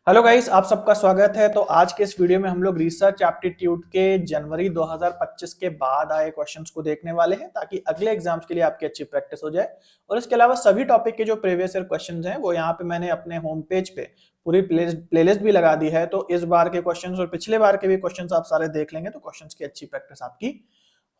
Hello guys, आप सबका स्वागत है। तो आज के इस वीडियो में हम लोग रिसर्च एप्टीट्यूड के जनवरी 2025 के बाद आए क्वेश्चंस को देखने वाले हैं ताकि अगले एग्जाम्स के लिए आपकी अच्छी प्रैक्टिस हो जाए। और इसके अलावा सभी टॉपिक के जो प्रीवियस ईयर क्वेश्चंस हैं वो यहाँ पे मैंने अपने होम पेज पे पूरी प्लेलिस्ट भी लगा दी है। तो इस बार के क्वेश्चंस और पिछले बार के भी क्वेश्चंस आप सारे देख लेंगे तो क्वेश्चंस की अच्छी प्रैक्टिस आपकी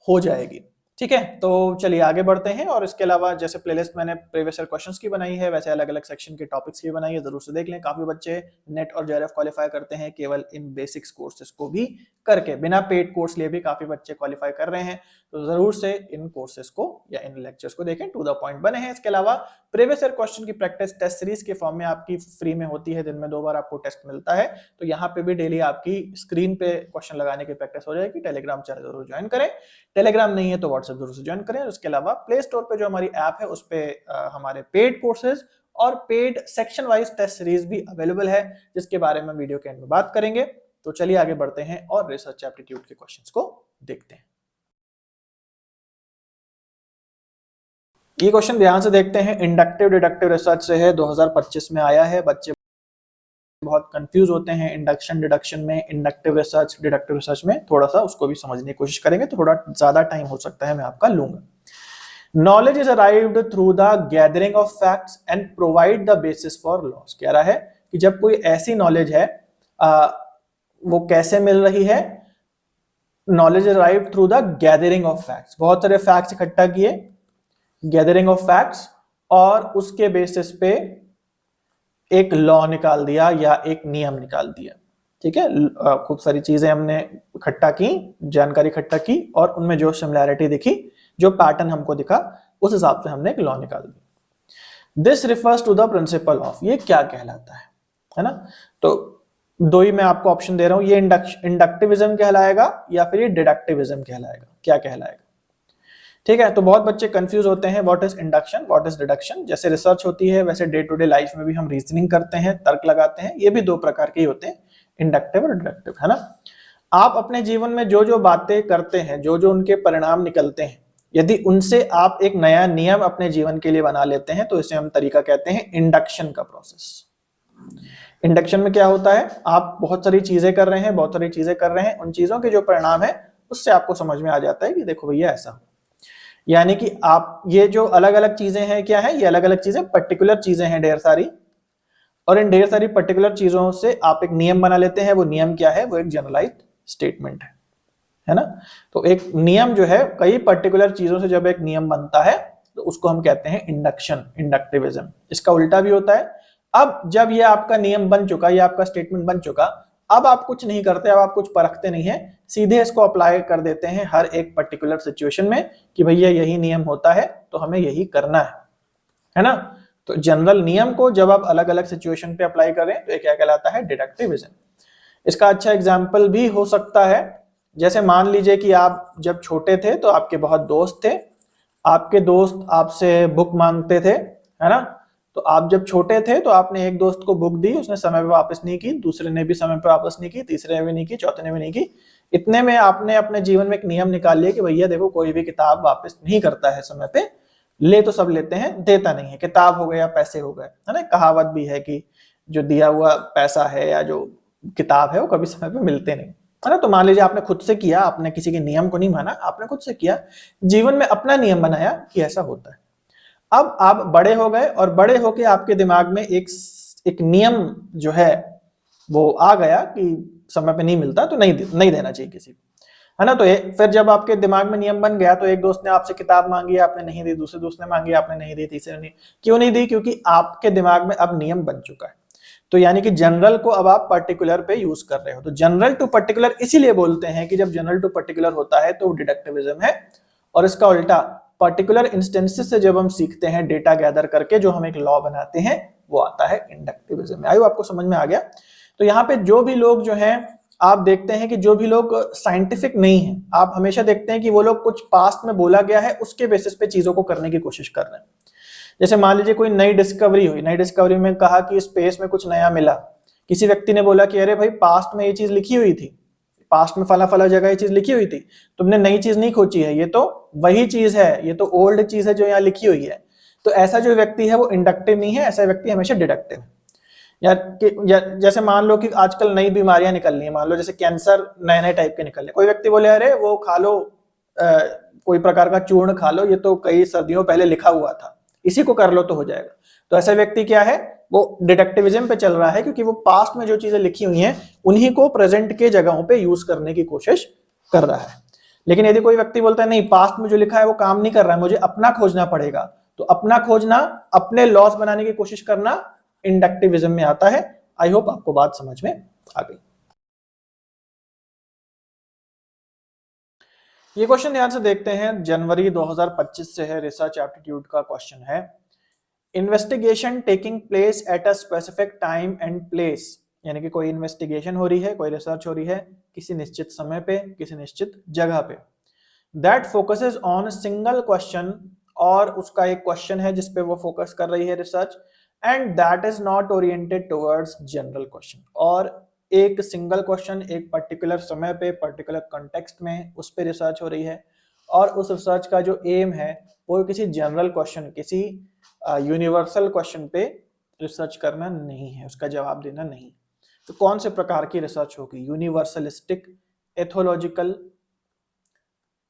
हो जाएगी। ठीक है, तो चलिए आगे बढ़ते हैं। और इसके अलावा जैसे प्लेलिस्ट मैंने प्रीवियस ईयर क्वेश्चंस की बनाई है वैसे अलग अलग सेक्शन के टॉपिक्स की बनाई है, जरूर से देख लें। काफी बच्चे नेट और जेआरएफ क्वालिफाई करते हैं केवल इन बेसिक्स कोर्सेज को भी करके, बिना पेड कोर्स लिए भी काफी बच्चे क्वालिफाई कर रहे हैं। तो जरूर से इन कोर्सेज को या इन लेक्चर्स को देखें, टू द पॉइंट बने हैं। इसके अलावा प्रीवियस ईयर क्वेश्चन की प्रैक्टिस टेस्ट सीरीज के फॉर्म में आपकी फ्री में होती है, दिन में 2 बार आपको टेस्ट मिलता है। तो यहाँ पे भी डेली आपकी स्क्रीन पे क्वेश्चन लगाने की प्रैक्टिस हो जाएगी। टेलीग्राम चैनल जरूर ज्वाइन करें, टेलीग्राम नहीं है तो व्हाट्सएप जरूर से ज्वाइन करें। उसके अलावा प्ले स्टोर पे जो हमारी ऐप है उस पे हमारे पेड कोर्सेज और paid section wise test series भी अवेलेबल है, जिसके बारे में वीडियो के एंड में बात करेंगे। तो चलिए आगे बढ़ते हैं और रिसर्च एप्टीट्यूड के क्वेश्चंस को देखते हैं। ये क्वेश्चन ध्यान से देखते हैं, इंडक्टिव डिडक्टिव रिसर्च से है, 2025 में आया है। बच्चे बहुत कंफ्यूज होते हैं इंडक्शन डिडक्शन में, इंडक्टिव रिसर्च डिडक्टिव रिसर्च में। थोड़ा सा उसको भी समझने की कोशिश करेंगे तो थोड़ा ज्यादा टाइम हो सकता है मैं आपका लूंगा। Knowledge is arrived through the gathering of facts and provide the basis for loss. कह रहा है कि जब कोई ऐसी नॉलेज है वो कैसे मिल रही है। Knowledge is arrived through the gathering of facts, बहुत सारे फैक्ट्स इकट्ठा किए, गैदरिंग ऑफ फैक्ट्स, और उसके बेसिस पे एक लॉ निकाल दिया या एक नियम निकाल दिया। ठीक है, खूब सारी चीजें हमने इकट्ठा की, जानकारी इकट्ठा की और उनमें जो सिमिलैरिटी दिखी, जो पैटर्न हमको दिखा, उस हिसाब से हमने एक लॉ निकाल दिया। This refers to the principle of, ये क्या कहलाता है ना। तो दो ही मैं आपको ऑप्शन दे रहा हूं, ये इंडक्टिविज्म कहलाएगा या फिर ये डिडक्टिविज्म कहलाएगा, क्या कहलाएगा। ठीक है, तो बहुत बच्चे कंफ्यूज होते हैं, what is induction, what is deduction. जैसे रिसर्च होती है वैसे डे टू डे लाइफ में भी हम रीजनिंग करते हैं, तर्क लगाते हैं, ये भी दो प्रकार के ही होते हैं, इंडक्टिव और डिडक्टिव, है ना। आप अपने जीवन में जो जो बातें करते हैं, जो जो उनके परिणाम निकलते हैं, यदि उनसे आप एक नया नियम अपने जीवन के लिए बना लेते हैं तो इसे हम तरीका कहते हैं इंडक्शन का प्रोसेस। इंडक्शन में क्या होता है, आप बहुत सारी चीजें कर रहे हैं, बहुत सारी चीजें कर रहे हैं, उन चीजों के जो परिणाम है उससे आपको समझ में आ जाता है कि देखो भैया ऐसा हो। यानी कि आप ये जो अलग अलग चीजें हैं क्या है, ये अलग अलग चीजें पर्टिकुलर चीजें हैं ढेर सारी, और इन ढेर सारी पर्टिकुलर चीजों से आप एक नियम बना लेते हैं। वो नियम क्या है, वो एक जनरलाइज स्टेटमेंट है ना। तो एक नियम जो है, कई पर्टिकुलर चीजों से जब एक नियम बनता है तो उसको हम कहते हैं इंडक्शन, इंडक्टिविज्म। इसका उल्टा भी होता है। अब जब ये आपका नियम बन चुका, ये आपका स्टेटमेंट बन चुका, अब आप कुछ नहीं करते, अब आप कुछ परखते नहीं है, सीधे इसको अप्लाई कर देते हैं हर एक पर्टिकुलर सिचुएशन में कि भैया यही नियम होता है तो हमें यही करना है ना। तो जनरल नियम को जब आप अलग अलग सिचुएशन पे अप्लाई करें तो ये क्या कहलाता है, डिडक्टिविज्म। इसका अच्छा एग्जाम्पल भी हो सकता है, जैसे मान लीजिए कि आप जब छोटे थे तो आपके बहुत दोस्त थे, आपके दोस्त आपसे बुक मांगते थे, है ना। तो आप जब छोटे थे तो आपने एक दोस्त को बुक दी, उसने समय पे वापस नहीं की, दूसरे ने भी समय पे वापस नहीं की, तीसरे ने भी नहीं की, चौथे ने भी नहीं की। इतने में आपने अपने जीवन में एक नियम निकाल लिया कि भैया देखो, कोई भी किताब वापस नहीं करता है समय पे, ले तो सब लेते हैं, देता नहीं है। किताब हो गया, पैसे हो गए, है ना। कहावत भी है कि जो दिया हुआ पैसा है या जो किताब है वो कभी समय पे मिलते नहीं, है ना। तो मान लीजिए आपने खुद से किया, आपने किसी के नियम को नहीं माना, आपने खुद से किया, जीवन में अपना नियम बनाया कि ऐसा होता है। अब आप बड़े हो गए और बड़े होके आपके दिमाग में एक नियम जो है वो आ गया कि समय पे नहीं मिलता तो नहीं देना चाहिए किसी को, है ना। तो फिर जब आपके दिमाग में नियम बन गया तो एक दोस्त ने आपसे किताब मांगी, आपने नहीं दी, दूसरे दोस्त ने मांगी, आपने नहीं दी, तीसरे ने क्यों नहीं दी, क्योंकि आपके दिमाग में अब नियम बन चुका है। तो यानी कि जनरल को अब आप पर्टिकुलर पे यूज कर रहे हो। तो जनरल टू पर्टिकुलर इसीलिए बोलते हैं कि जब जनरल टू पर्टिकुलर होता है तो डिडक्टिविज्म है, और इसका उल्टा पर्टिकुलर इंस्टेंसेस से जब हम सीखते हैं डेटा गैदर करके, जो हम एक लॉ बनाते हैं, वो आता है इंडक्टिविज्म। आइए आपको समझ में आ गया। तो यहाँ पे जो भी लोग जो हैं, आप देखते हैं कि जो भी लोग साइंटिफिक नहीं है, आप हमेशा देखते हैं कि वो लोग कुछ पास्ट में बोला गया है उसके बेसिस पे चीजों को करने की कोशिश कर रहे हैं। जैसे मान लीजिए कोई नई डिस्कवरी हुई, नई डिस्कवरी में कहा कि स्पेस में कुछ नया मिला, किसी व्यक्ति ने बोला कि अरे भाई पास्ट में ये चीज लिखी हुई थी, पास्ट में फला फला जगह ये चीज लिखी हुई थी, तुमने नई चीज नहीं खोजी है, ये तो वही चीज है, ये तो ओल्ड चीज है जो यहाँ लिखी हुई है। तो ऐसा जो व्यक्ति है वो इंडक्टिव नहीं है, ऐसा व्यक्ति हमेशा डिडक्टिव है। जैसे मान लो कि आजकल नई बीमारियां निकल रही है, मान लो जैसे कैंसर नए नए टाइप के निकल रहे, कोई व्यक्ति बोले अरे वो खा लो, कोई प्रकार का चूर्ण खा लो, ये तो कई सदियों पहले लिखा हुआ था, इसी को कर लो तो हो जाएगा। तो ऐसा व्यक्ति क्या है, वो डिडक्टिविज्म पे चल रहा है, क्योंकि वो पास्ट में जो चीजें लिखी हुई हैं उन्हीं को प्रेजेंट के जगहों पे यूज करने की कोशिश कर रहा है। लेकिन यदि कोई व्यक्ति बोलता है नहीं, पास्ट में जो लिखा है वो काम नहीं कर रहा है, मुझे अपना खोजना पड़ेगा, तो अपना खोजना, अपने लॉस बनाने की कोशिश करना इंडक्टिविज्म में आता है। आई होप आपको बात समझ में आ गई। ये क्वेश्चन ध्यान से देखते हैं, जनवरी 2025 से है, रिसर्च एप्टीट्यूड का क्वेश्चन है। Investigation taking place at a specific time and place, यानी कि कोई इन्वेस्टिगेशन हो रही है, कोई रिसर्च हो रही है किसी निश्चित समय पे, किसी निश्चित जगह पे, that focuses on single question, और उसका एक क्वेश्चन है जिसपे वो फोकस कर रही है research, and that is not oriented towards general question, और एक सिंगल क्वेश्चन एक पर्टिकुलर समय पे पर्टिकुलर कॉन्टेक्स्ट में उस पे रिसर्च हो रही है, और उस रिसर्च का जो एम है वो किसी जनरल क्वेश्चन, किसी यूनिवर्सल क्वेश्चन पे रिसर्च करना नहीं है, उसका जवाब देना नहीं। तो कौन से प्रकार की रिसर्च होगी, यूनिवर्सलिस्टिक, एथोलॉजिकल,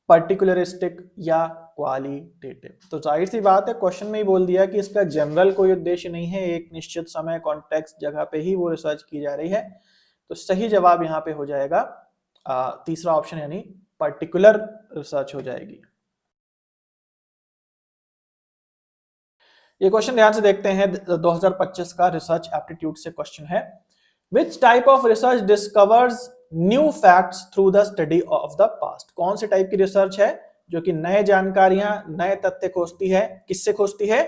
पर्टिकुलरिस्टिक या क्वालिटेटिव। तो जाहिर सी बात है, क्वेश्चन में ही बोल दिया कि इसका जनरल कोई उद्देश्य नहीं है, एक निश्चित समय कॉन्टेक्स्ट जगह पे ही वो रिसर्च की जा रही है। तो सही जवाब यहाँ पे हो जाएगा तीसरा ऑप्शन, यानी पर्टिकुलर रिसर्च हो जाएगी। ये क्वेश्चन ध्यान से देखते हैं, 2025 का रिसर्च एप्टीट्यूड से क्वेश्चन है। Which type of research discovers new facts through the study of the past? कौन से टाइप की रिसर्च है जो कि नए जानकारियां, नए तथ्य खोजती है, किससे खोजती है?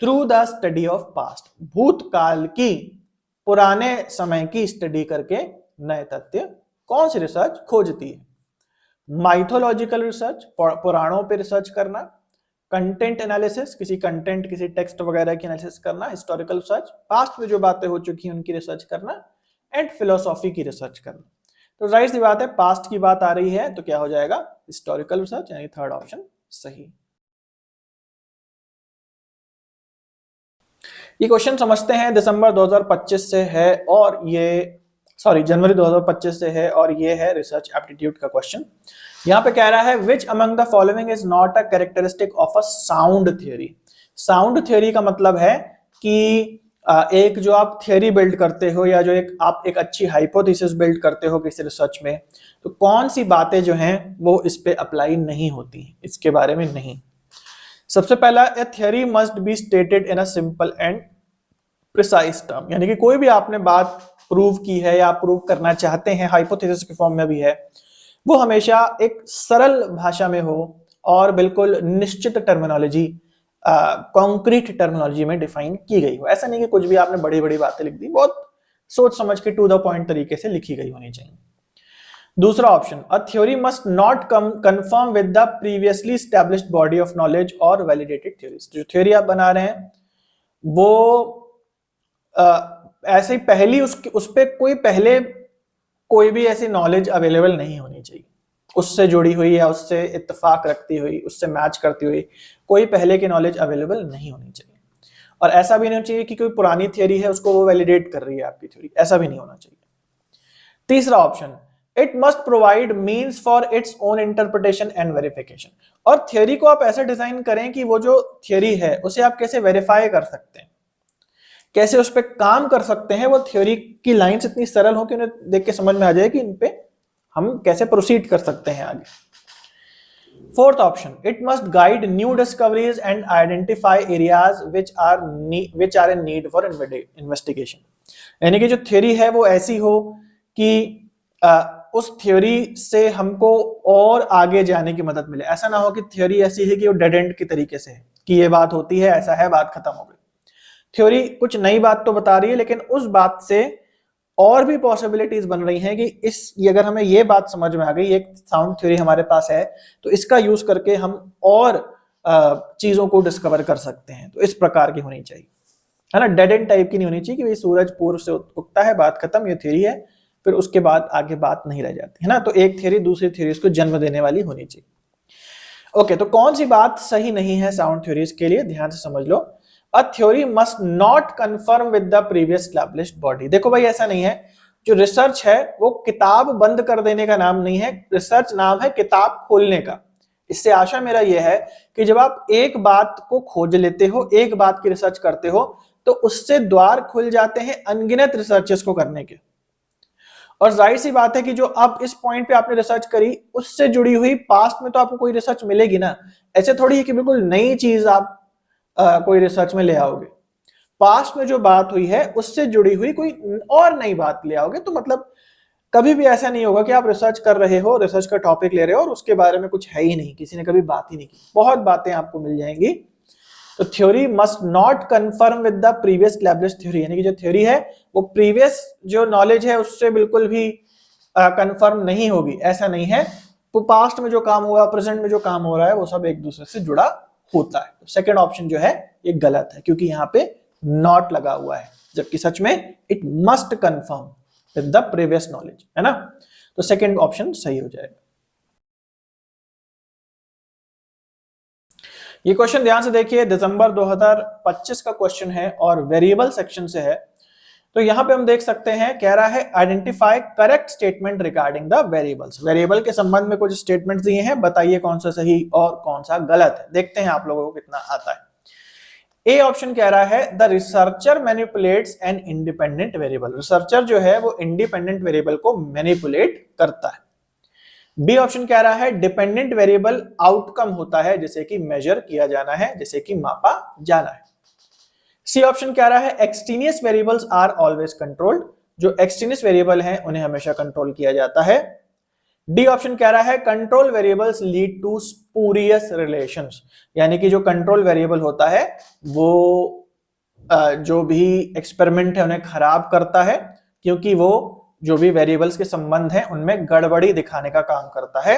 Through the study of past, भूतकाल की, पुराने समय की स्टडी करके नए तथ्य कौन सी रिसर्च खोजती है? माइथोलॉजिकल रिसर्च, पुराणों पे रिसर्च करना, कंटेंट एनालिसिस, किसी कंटेंट, किसी टेक्स्ट वगैरह की एनालिसिस करना, हिस्टोरिकल रिसर्च, पास्ट में जो बातें हो चुकी हैं उनकी रिसर्च करना, एंड फिलोसॉफी की रिसर्च करना। तो जाहिर सी बात है, पास्ट की बात आ रही है तो क्या हो जाएगा? हिस्टोरिकल रिसर्च, यानी थर्ड ऑप्शन सही। ये क्वेश्चन समझते हैं, दिसंबर 2025 से है, और ये जनवरी 2025 से है, और ये है रिसर्च एप्टीट्यूड का क्वेश्चन। यहाँ पे कह रहा है, which among the following is not a characteristic of a sound theory. Sound theory का मतलब है कि एक जो आप थ्योरी बिल्ड करते हो, या जो आप एक अच्छी हाइपोथेसिस बिल्ड करते हो किसी रिसर्च में, तो कौन सी बातें जो हैं वो इस पे अप्लाई नहीं होती, इसके बारे में नहीं। सबसे पहला, ए theory must be stated in a simple and precise term, यानी कि कोई भी आपने बात प्रूव की है या प्रूव करना चाहते हैं, हाइपोथेसिस के फॉर्म में भी है, वो हमेशा एक सरल भाषा में हो और बिल्कुल निश्चित टर्मिनोलॉजी, कॉन्क्रीट टर्मिनोलॉजी में डिफाइन की गई हो। ऐसा नहीं कि कुछ भी आपने बड़ी बड़ी बातें लिख दी, बहुत सोच समझ के टू द पॉइंट तरीके से लिखी गई होनी चाहिए। दूसरा option, a theory must not conform with the previously established body of knowledge और वैलिडेटेड थ्योरीज। जो थ्योरी आप बना रहे हैं वो ऐसे ही पहली उस पे कोई भी ऐसी नॉलेज अवेलेबल नहीं होनी चाहिए, उससे जुड़ी हुई या उससे इत्तेफाक रखती हुई, उससे मैच करती हुई कोई पहले की नॉलेज अवेलेबल नहीं होनी चाहिए। और ऐसा भी नहीं होना चाहिए कि कोई पुरानी थ्योरी है उसको वो वैलिडेट कर रही है आपकी थ्योरी, ऐसा भी नहीं होना चाहिए। तीसरा option, it must provide means for its own interpretation and verification. और थ्योरी को आप ऐसे डिजाइन करें कि वो जो थ्योरी है उसे आप कैसे वेरीफाई कर सकते हैं, कैसे उस पर काम कर सकते हैं, वो थ्योरी की लाइंस इतनी सरल हो कि उन्हें देख के समझ में आ जाए कि इन पे हम कैसे प्रोसीड कर सकते हैं आगे। Fourth option, it must guide new discoveries and identify areas which are in need for investigation. यानी कि जो थ्योरी है वो ऐसी हो कि उस थ्योरी से हमको और आगे जाने की मदद मिले। ऐसा ना हो कि थ्योरी ऐसी है कि वो डेड एंड की तरीके से है कि ये बात होती है, ऐसा है, बात खत्म हो गई। थ्योरी कुछ नई बात तो बता रही है, लेकिन उस बात से और भी पॉसिबिलिटीज बन रही हैं कि अगर हमें ये बात समझ में आ गई, एक साउंड थ्योरी हमारे पास है, तो इसका यूज करके हम और चीजों को डिस्कवर कर सकते हैं। तो इस प्रकार की होनी चाहिए, है ना, डेड एंड टाइप की नहीं होनी चाहिए कि भाई सूरज पूर्व से उगता है, बात खत्म, ये थ्योरी है, फिर उसके बाद आगे बात नहीं रह जाती, है ना। तो एक थ्योरी दूसरी थ्योरी को जन्म देने वाली होनी चाहिए। ओके, तो कौन सी बात सही नहीं है साउंड थ्योरीज के लिए, ध्यान से समझ लो। A theory must not conform with the previous established body. देखो भाई ऐसा नहीं है, जो रिसर्च है वो किताब बंद कर देने का नाम नहीं है, रिसर्च नाम है किताब खोलने का। इससे आशा मेरा यह है कि जब आप एक बात को खोज लेते हो, एक बात की रिसर्च करते हो, तो उससे द्वार खुल जाते हैं अनगिनत रिसर्चेस को करने के। और जाहिर सी बात है कि जो अब इस पॉइंट पे आपने रिसर्च करी, उससे जुड़ी हुई पास्ट में तो आपको कोई रिसर्च मिलेगी ना। ऐसे थोड़ी है कि बिल्कुल नई चीज आप कोई रिसर्च में ले आओगे। पास्ट में जो बात हुई है उससे जुड़ी हुई कोई और नई बात ले आओगे। तो मतलब कभी भी ऐसा नहीं होगा कि आप रिसर्च कर रहे हो, रिसर्च का टॉपिक ले रहे हो और उसके बारे में कुछ है ही नहीं, किसी ने कभी बात ही नहीं की। बहुत बातें आपको मिल जाएंगी। तो theory must not conform with the previous established theory, यानी कि जो थ्योरी है वो प्रीवियस जो नॉलेज है उससे बिल्कुल भी कंफर्म नहीं होगी, ऐसा नहीं है। तो पास्ट में जो काम हुआ, प्रेजेंट में जो काम हो रहा है, वो सब एक दूसरे से जुड़ा होता है। तो सेकेंड ऑप्शन जो है ये गलत है, क्योंकि यहाँ पे नॉट लगा हुआ है, जबकि सच में it must confirm with the previous knowledge, है ना। तो सेकेंड ऑप्शन सही हो जाएगा। ये क्वेश्चन ध्यान से देखिए, दिसंबर 2025 का क्वेश्चन है और वेरिएबल सेक्शन से है। तो यहां पे हम देख सकते हैं, कह रहा है identify correct statement regarding the variables. Variable के संबंध में कुछ स्टेटमेंट्स दिए हैं, बताइए कौन सा सही और कौन सा गलत है। देखते हैं आप लोगों को कितना आता है। ए ऑप्शन कह रहा है the researcher manipulates an independent variable. Researcher जो है वो इंडिपेंडेंट वेरिएबल को मैनिपुलेट करता है। बी ऑप्शन कह रहा है डिपेंडेंट वेरिएबल आउटकम होता है, जैसे कि मेजर किया जाना है, जैसे कि मापा जाना है। सी ऑप्शन कह रहा है extraneous variables are always controlled. जो एक्सट्रेनियस वेरिएबल हैं उन्हें हमेशा कंट्रोल किया जाता है। डी ऑप्शन कह रहा है control variables lead to spurious relations, यानी कि जो कंट्रोल वेरिएबल होता है वो जो भी एक्सपेरिमेंट है उन्हें खराब करता है, क्योंकि वो जो भी वेरिएबल्स के संबंध हैं उनमें गड़बड़ी दिखाने का काम करता है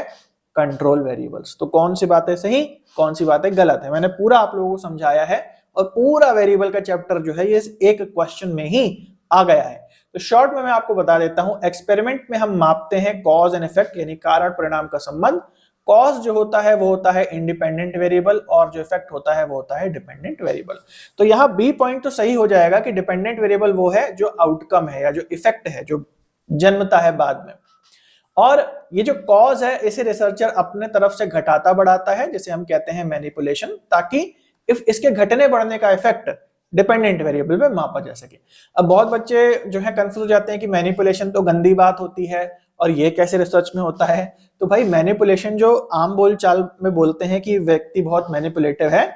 कंट्रोल वेरिएबल्स। तो कौन सी बातें सही, कौन सी बातें गलत है, मैंने पूरा आप लोगों को समझाया है और पूरा वेरिएबल का चैप्टर जो है ये एक क्वेश्चन में ही आ गया है। तो शॉर्ट में मैं आपको बता देता हूं, एक्सपेरिमेंट में हम मापते हैं कॉज एंड इफेक्ट, यानी कारण परिणाम का संबंध। कॉज जो होता है वो होता है इंडिपेंडेंट वेरिएबल और जो इफेक्ट होता है वो होता है डिपेंडेंट वेरिएबल। तो यहां बी पॉइंट तो सही हो जाएगा कि डिपेंडेंट वेरिएबल वो है जो आउटकम है या जो इफेक्ट है, जो जन्मता है बाद में। और ये जो कॉज है इसे रिसर्चर अपने तरफ से घटाता बढ़ाता है, जिसे हम कहते हैं मैनिपुलेशन, ताकि इसके घटने बढ़ने का इफेक्ट डिपेंडेंट वेरिएबल में मापा जा सके। अब बहुत बच्चे जो है कंफ्यूज हो जाते हैं कि मैनिपुलेशन तो गंदी बात होती है और ये कैसे रिसर्च में होता है। तो भाई मैनिपुलेशन जो आम बोलचाल में बोलते हैं कि व्यक्ति बहुत मैनिपुलेटिव है,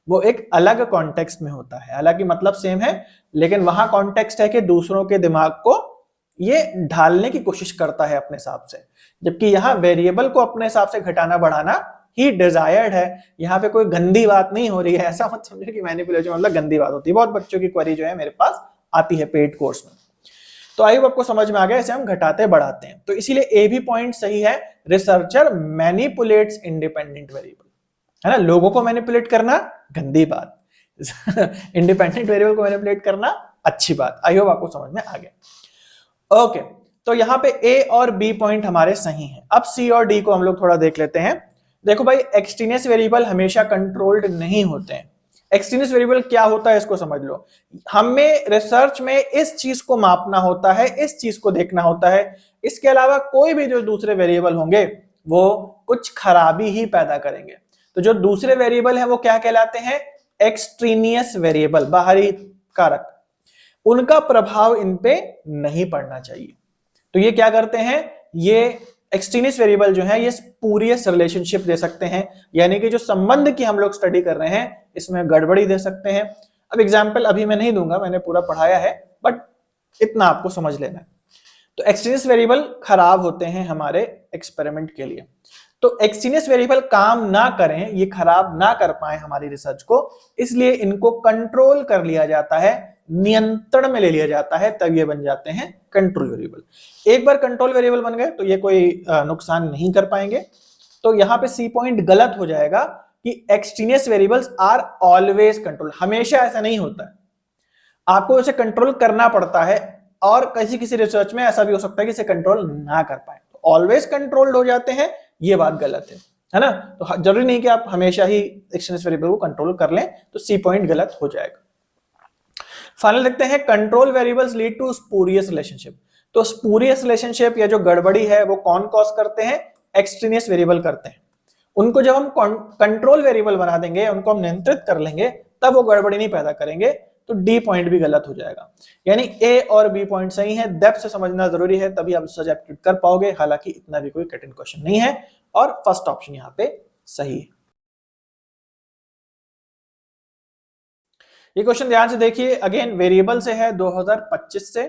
वो एक अलग कॉन्टेक्स्ट में होता है। हालांकि मतलब सेम है, लेकिन वहां कॉन्टेक्स्ट है कि दूसरों के दिमाग को ये ढालने की कोशिश करता है अपने हिसाब से, जबकि यहाँ वेरिएबल को अपने हिसाब से घटाना बढ़ाना ही डिजायर्ड है। यहाँ पे कोई गंदी बात नहीं हो रही है, ऐसा मत समझो कि मैनिपुलेशन मतलब गंदी बात होती है। बहुत बच्चों की क्वेरी जो है मेरे पास आती है पेड कोर्स में। तो आई होप आपको समझ में आ गया, इसे हम घटाते बढ़ाते हैं। तो इसीलिए ए भी पॉइंट सही है, रिसर्चर मैनिपुलेट्स इंडिपेंडेंट वेरिएबल, है ना। लोगों को मैनिपुलेट करना गंदी बात, इंडिपेंडेंट वेरिएबल को मैनिपुलेट करना अच्छी बात। आई होप आपको समझ में आ गया। ओके, तो यहाँ पे ए और बी पॉइंट हमारे सही हैं। अब सी और डी को हम लोग थोड़ा देख लेते हैं। देखो भाई, एक्सट्रेनियस वेरिएबल हमेशा कंट्रोल्ड नहीं होते हैं। एक्सट्रेनियस वेरिएबल क्या होता है इसको समझ लो। हमें रिसर्च में इस चीज को मापना होता है, इस चीज को देखना होता है, इसके अलावा कोई भी जो दूसरे वेरिएबल होंगे वो कुछ खराबी ही पैदा करेंगे। तो जो दूसरे वेरिएबल है वो क्या कहलाते हैं? एक्सट्रेनियस वेरिएबल, बाहरी कारक। उनका प्रभाव इन पे नहीं पड़ना चाहिए। तो ये क्या करते हैं, ये एक्सट्रेनियस वेरिएबल जो है ये स्पूरियस रिलेशनशिप दे सकते हैं, यानी कि जो संबंध की हम लोग स्टडी कर रहे हैं इसमें गड़बड़ी दे सकते हैं। अब एग्जांपल अभी मैं नहीं दूंगा, मैंने पूरा पढ़ाया है, बट इतना आपको समझ लेना है। तो एक्सट्रेनियस वेरिएबल खराब होते हैं हमारे एक्सपेरिमेंट के लिए। तो एक्सट्रेनियस वेरिएबल काम ना करें, ये खराब ना कर पाए हमारी रिसर्च को, इसलिए इनको कंट्रोल कर लिया जाता है, नियंत्रण में ले लिया जाता है, तब ये बन जाते हैं कंट्रोल वेरिएबल। एक बार कंट्रोल वेरिएबल बन गए तो ये कोई नुकसान नहीं कर पाएंगे। तो यहां पे सी पॉइंट गलत हो जाएगा कि extraneous variables are always control. हमेशा ऐसा नहीं होता है, आपको इसे कंट्रोल करना पड़ता है, और किसी किसी रिसर्च में ऐसा भी हो सकता है कि इसे कंट्रोल ना कर पाए। तो ऑलवेज कंट्रोल्ड हो जाते हैं, ये बात गलत है ना। तो जरूरी नहीं कि आप हमेशा ही एक्सट्रेनियस वेरिएबल को कंट्रोल कर लें, तो सी पॉइंट गलत हो जाएगा। फाइनल देखते हैं, control variables lead to spurious relationship. तो स्पूरियस रिलेशनशिप या जो गड़बड़ी है वो कौन कॉज करते हैं? एक्सट्रेनियस वेरिएबल करते हैं। उनको जब हम कंट्रोल वेरिएबल बना देंगे, उनको हम नियंत्रित कर लेंगे, तब वो गड़बड़ी नहीं पैदा करेंगे। तो डी पॉइंट भी गलत हो जाएगा, यानी ए और बी पॉइंट सही है। डेप्थ से समझना जरूरी है, तभी आप सच एप्टीट्यूड कर पाओगे। हालांकि इतना भी कोई कठिन क्वेश्चन नहीं है, और फर्स्ट ऑप्शन यहाँ पे सही है। ये क्वेश्चन ध्यान से देखिए, अगेन वेरिएबल से है, 2025 से,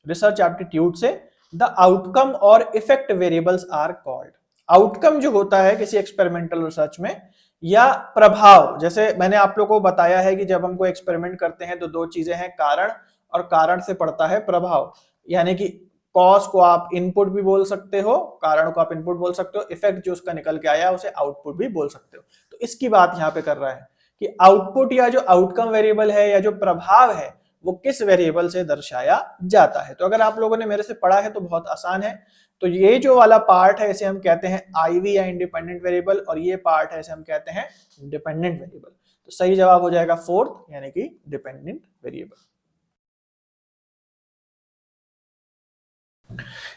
रिसर्च एप्टीट्यूड से। द आउटकम और effect variables are called. Outcome जो होता है किसी एक्सपेरिमेंटल रिसर्च में, या प्रभाव, जैसे मैंने आप लोगों को बताया है कि जब हम कोई एक्सपेरिमेंट करते हैं तो दो चीजें हैं, कारण, और कारण से पड़ता है प्रभाव। यानी कि कॉज को आप इनपुट भी बोल सकते हो, कारण को आप इनपुट बोल सकते हो, इफेक्ट जो उसका निकल के आया उसे आउटपुट भी बोल सकते हो। तो इसकी बात यहाँ पे कर रहा है कि आउटपुट या जो आउटकम वेरिएबल है या जो प्रभाव है वो किस वेरिएबल से दर्शाया जाता है। तो अगर आप लोगों ने मेरे से पढ़ा है तो बहुत आसान है। तो ये जो वाला पार्ट है इसे हम कहते हैं आईवी या इंडिपेंडेंट वेरिएबल, और ये पार्ट है इसे हम कहते हैं डिपेंडेंट वेरिएबल। तो सही जवाब हो जाएगा फोर्थ, यानी कि डिपेंडेंट वेरिएबल।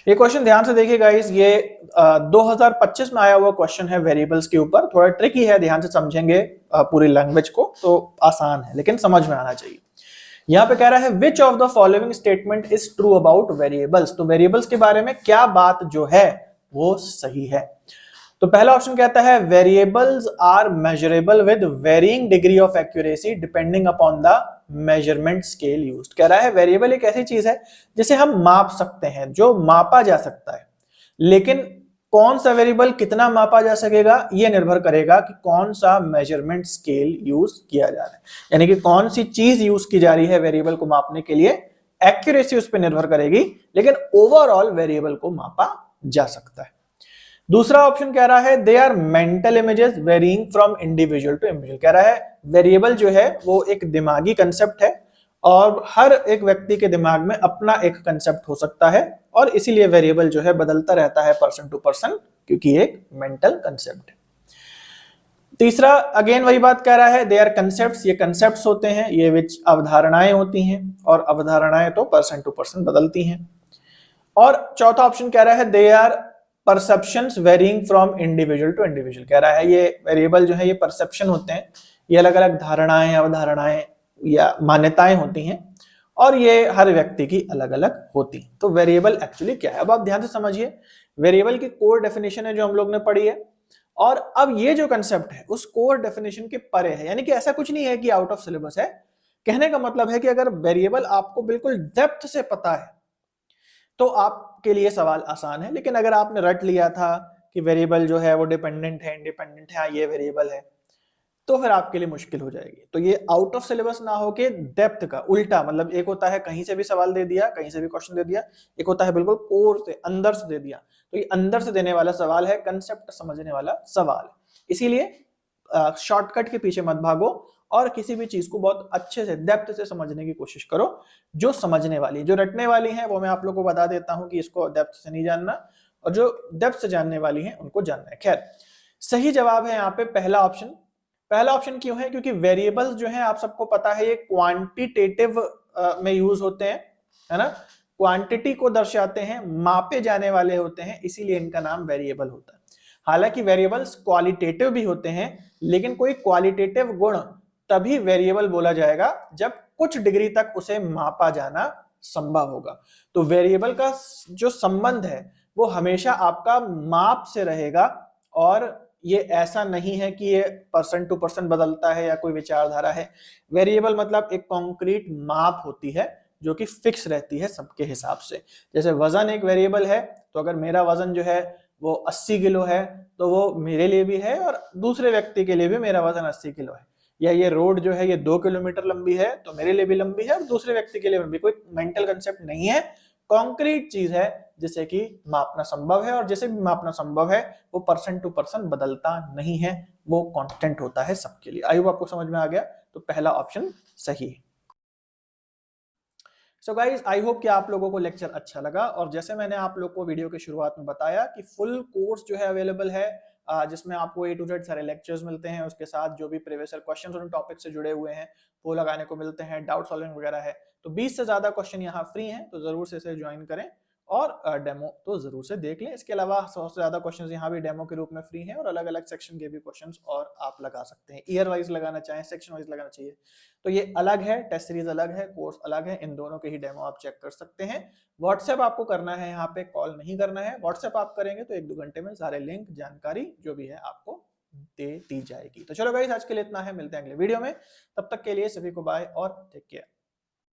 ये क्वेश्चन ध्यान से देखिए गाइस, ये 2025 में आया हुआ क्वेश्चन है वेरिएबल्स के ऊपर। थोड़ा ट्रिकी है, ध्यान से समझेंगे पूरी लैंग्वेज को तो आसान है, लेकिन समझ में आना चाहिए। यहाँ पे कह रहा है which of the following statement is true about variables. तो वेरिएबल्स के बारे में क्या बात जो है वो सही है। तो पहला ऑप्शन कहता है variables are measurable with varying degree of accuracy depending upon the measurement scale used. कह रहा है वेरिएबल एक ऐसी चीज है जिसे हम माप सकते हैं, जो मापा जा सकता है, लेकिन कौन सा वेरिएबल कितना मापा जा सकेगा ये निर्भर करेगा कि कौन सा मेजरमेंट स्केल यूज किया जा रहा है, यानी कि कौन सी चीज यूज की जा रही है वेरिएबल को मापने के लिए। एक्यूरेसी उस पर निर्भर करेगी, लेकिन ओवरऑल वेरिएबल को मापा जा सकता है। दूसरा ऑप्शन कह रहा है they are mental images varying from individual to individual. कह रहा है वेरिएबल जो है वो एक दिमागी कंसेप्ट है, और हर एक व्यक्ति के दिमाग में अपना एक कंसेप्ट हो सकता है, और इसीलिए वेरिएबल जो है बदलता रहता है पर्सन टू पर्सन, क्योंकि एक मेंटल कंसेप्ट है। तीसरा अगेन वही बात कह रहा है, दे आर कंसेप्ट्स, ये कंसेप्ट्स होते हैं, ये विच अवधारणाएं होती हैं, और अवधारणाएं तो पर्सन टू पर्सन बदलती हैं। और चौथा ऑप्शन कह रहा है they are perceptions varying from individual to individual. कह रहा है ये वेरिएबल जो है ये परसेप्शन होते हैं, ये अलग अलग धारणाएं, अवधारणाएं या मान्यताएं होती हैं, और ये हर व्यक्ति की अलग अलग होती हैं। तो वेरिएबल एक्चुअली क्या है, अब आप ध्यान से समझिए। वेरिएबल की कोर डेफिनेशन है जो हम लोग ने पढ़ी है, और अब ये जो कंसेप्ट है उस कोर डेफिनेशन के परे है, यानी कि ऐसा कुछ नहीं है कि आउट ऑफ सिलेबस है। कहने का मतलब है कि अगर वेरिएबल आपको बिल्कुल डेप्थ से पता है तो आपके लिए सवाल आसान है, लेकिन अगर आपने रट लिया था कि वेरिएबल जो है वो डिपेंडेंट है, इंडिपेंडेंट है, ये वेरिएबल है, तो फिर आपके लिए मुश्किल हो जाएगी। तो ये आउट ऑफ सिलेबस ना हो के डेप्थ का उल्टा, मतलब एक होता है कहीं से भी सवाल दे दिया, कहीं से भी क्वेश्चन दे दिया, एक होता है बिल्कुल कोर से अंदर से दे दिया। तो ये अंदर से देने वाला सवाल है, कंसेप्ट समझने वाला सवाल है। इसीलिए शॉर्टकट के पीछे मत भागो, और किसी भी चीज को बहुत अच्छे से डेप्थ से समझने की कोशिश करो। जो समझने वाली, जो रटने वाली है वो मैं आप लोगों को बता देता हूं कि इसको डेप्थ से नहीं जानना, और जो डेप्थ से जानने वाली है उनको जानना है। खैर, सही जवाब है यहाँ पे पहला ऑप्शन। पहला ऑप्शन क्यों है? क्योंकि वेरिएबल्स जो है आप सबको पता है ये क्वांटिटेटिव में यूज होते हैं, है ना, क्वांटिटी को दर्शाते हैं, मापे जाने वाले होते हैं, इसीलिए इनका नाम वेरिएबल होता है। हालांकि वेरिएबल्स क्वालिटेटिव भी होते हैं, लेकिन कोई क्वालिटेटिव गुण तभी वेरिएबल बोला जाएगा जब कुछ डिग्री तक उसे मापा जाना संभव होगा। तो वेरिएबल का जो संबंध है वो हमेशा आपका माप से रहेगा, और ये ऐसा नहीं है कि ये पर्सन टू पर्सन बदलता है या कोई विचारधारा है। वेरिएबल मतलब एक कॉन्क्रीट माप होती है जो कि फिक्स रहती है सबके हिसाब से। जैसे वजन एक वेरिएबल है, तो अगर मेरा वजन जो है वो 80 किलो है तो वो मेरे लिए भी है, और दूसरे व्यक्ति के लिए भी मेरा वजन 80 किलो है। या ये रोड जो है ये 2 किलोमीटर लंबी है तो मेरे लिए भी लंबी है और दूसरे व्यक्ति के लिए भी। कोई मेंटल कंसेप्ट नहीं है, कॉन्क्रीट चीज है जिसे कि मापना संभव है, और जैसे भी मापना संभव है वो पर्सन टू पर्सन बदलता नहीं है, वो कांस्टेंट होता है सबके लिए। आई होप आपको समझ में आ गया। तो पहला ऑप्शन सही है। सो गाइज आई होप कि आप लोगों को लेक्चर अच्छा लगा, और जैसे मैंने आप लोग को वीडियो की शुरुआत में बताया कि फुल कोर्स जो है अवेलेबल है, जिसमें आपको A to Z सारे लेक्चर्स मिलते हैं, उसके साथ जो भी प्रीवियस ईयर क्वेश्चंस उन टॉपिक से जुड़े हुए हैं वो लगाने को मिलते हैं, डाउट सॉल्विंग वगैरह है। तो 20 से ज्यादा क्वेश्चन यहाँ फ्री हैं, तो जरूर से इसे ज्वाइन करें और डेमो तो जरूर से देख लें। इसके अलावा 100 से ज्यादा क्वेश्चंस यहाँ भी डेमो के रूप में फ्री हैं, और अलग अलग सेक्शन के भी क्वेश्चंस और आप लगा सकते हैं, ईयर वाइज लगाना चाहें, सेक्शन वाइज लगाना चाहिए तो ये अलग है, टेस्ट सीरीज अलग है, कोर्स अलग है, इन दोनों के ही डेमो आप चेक कर सकते हैं। व्हाट्सएप आपको करना है, यहाँ पे कॉल नहीं करना है। व्हाट्सएप आप करेंगे तो 1-2 घंटे में सारे लिंक जानकारी जो भी है आपको दे दी जाएगी। तो चलो गाइस, आज के लिए इतना है, मिलते हैं अगले वीडियो में, तब तक के लिए सभी को बाय और टेक केयर।